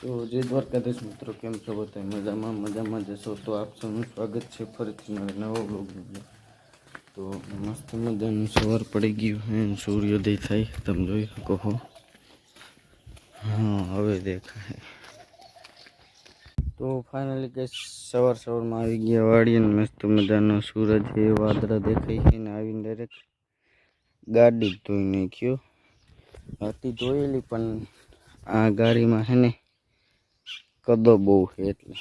તો જય દ્વારકાધીશ મિત્રો, કેમ છો બધા? મજામાં જશો તો આપ સૌનું સ્વાગત છે ફરીથી મારા નવા બ્લોગમાં. તો મસ્ત મજાનું સવાર પડી ગયું હે, સૂર્યોદય થાય તમે જોઈ શકો છો. હા, હવે દેખાય. તો ફાઇનલી કે સવારમાં આવી ગયા વાડીએ, મસ્ત મજાનો સૂરજ એ વાદળા દેખાય છે ને આવીને ડાયરેક્ટ ગાડી ધોઈ નાખ્યો. હતી ધોયેલી પણ આ ગાડીમાં હે ને કદો બહુ છે એટલે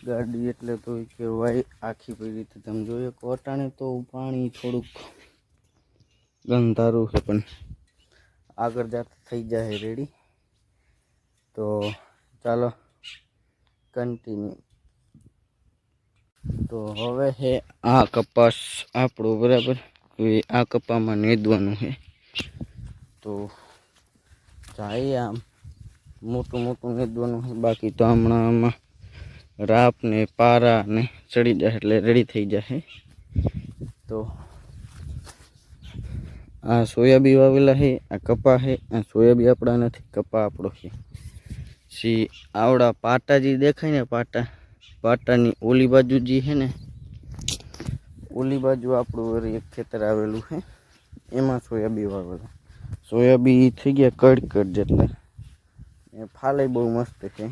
ગાડી એટલે તો કે વાય આખી પડી હતી. તમે જોઈએ કોટાણે તો પાણી થોડુંક ગંધારું છે પણ આગળ જતા થઈ જાય રેડી. તો ચાલો કન્ટિન્યુ. તો હવે હે આ કપાસ આપણો બરાબર, હવે આ કપામાં નેદવાનું છે. તો જાય આમ મોટું નેદવાનું છે, બાકી તો હમણાં આમાં રાપ ને પારા ને ચડી જાય એટલે રેડી થઈ જશે. તો આ સોયાબી વાવેલા છે, આ કપા છે. આ સોયાબી આપણા નથી, કપા આપણો છે. સી આવડા પાટા જે દેખાય ને પાટાની ઓલી બાજુ જે છે ને, ઓલી બાજુ આપણું એક ખેતર આવેલું છે, એમાં સોયાબી વાવેલા. સોયાબી થઈ ગયા કડ જેટલા, એ ફાલે બહુ મસ્ત છે.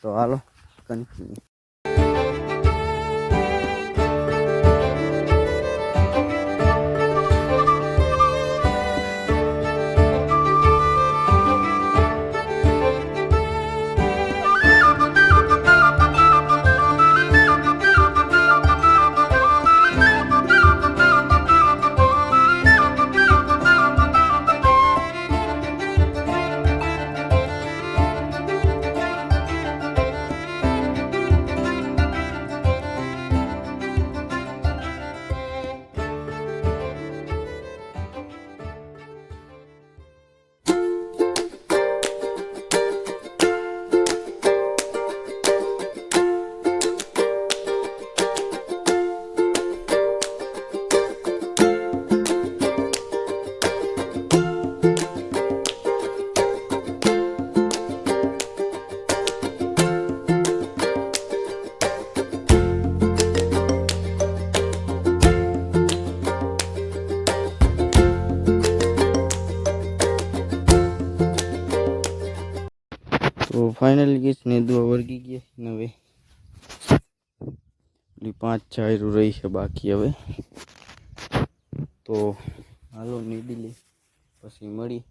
તો હાલો કન્ટિન્યુ. તો ફાઇનલી ગેસ નેદવા વર્ગી ગયા ને, હવે 5-6 રહી છે બાકી. હવે તો હાલો નીદી લે, પછી મળી.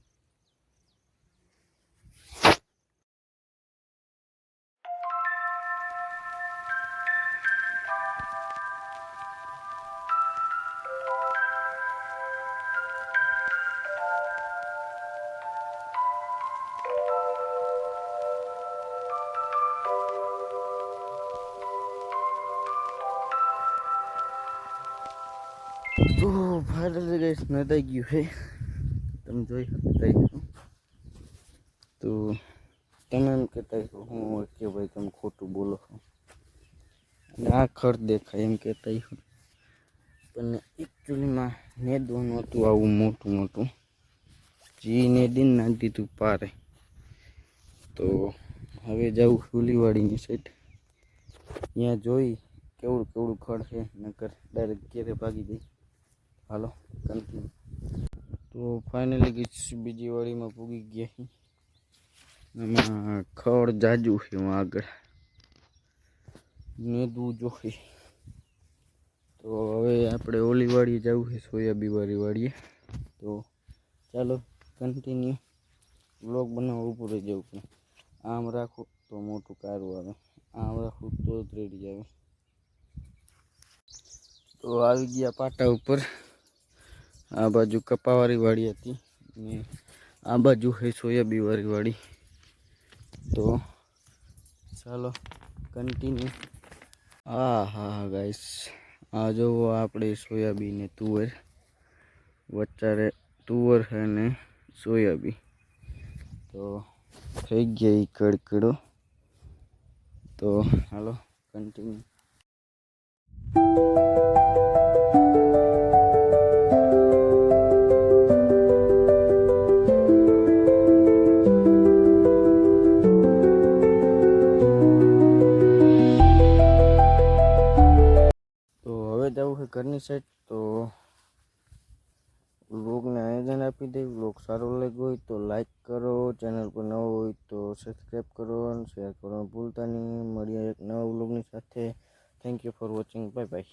તો ફાઇનલી ગેસ નદાઈ ગયું છે, તમે જોઈ શકતા. તો તમે એમ કહેતા છો હું કે ભાઈ તમે ખોટું બોલો છો અને આ ખર્ચ દેખાય એમ કહેતા હો, પણ એકચ્યુઅલીમાં નેદવાનું હતું આવું મોટું જી નેદીને નાખી દીધું પારે. તો હવે જવું ફૂલીવાડીની સાઈડ, ત્યાં જોઈ કેવડું ખડ છે, નકર ડાયરેક્ટ ઘેરે ભાગી જઈ. હાલો કન્ટિન્યુ. તો ફાઇનલી બીજી વાડીમાં પૂગી ગયા. એમાં ખડ જાજુ છે, હું આગળ નેદવું જોઈએ. તો હવે આપણે ઓલી વાડીએ જવું છે, સોયાબી વાડીએ. તો ચાલો કન્ટિન્યુ. બ્લોગ બનાવવા ઊભું રહી જવું પડે. આમ રાખું તો મોટું કારું આવે, આમ રાખું તો જ રેડી આવે. તો આવી ગયા પાટા ઉપર. આ બાજુ કપાવાળી વાડી હતી ને આ બાજુ છે સોયાબી વાડી. તો ચાલો કન્ટિન્યુ. હા ગાઈસ, આ જોવો આપણે સોયાબીન ને તુવેર, વચ્ચે તુવર છે ને સોયાબી. તો થઈ ગયા એ કડકડો. તો હાલો કન્ટિન્યુ. હોય ઘરની સાઈડ તો વ્લોગને આયોજન આપી દે. વ્લોગ સારો લાગ્યો હોય તો લાઈક કરો, ચેનલ પર નવો હોય તો સબસ્ક્રાઈબ કરો અને શેર કરવાનું ભૂલતા નહીં. મળીએ એક નવા વ્લોગની સાથે. Thank you for watching. Bye bye.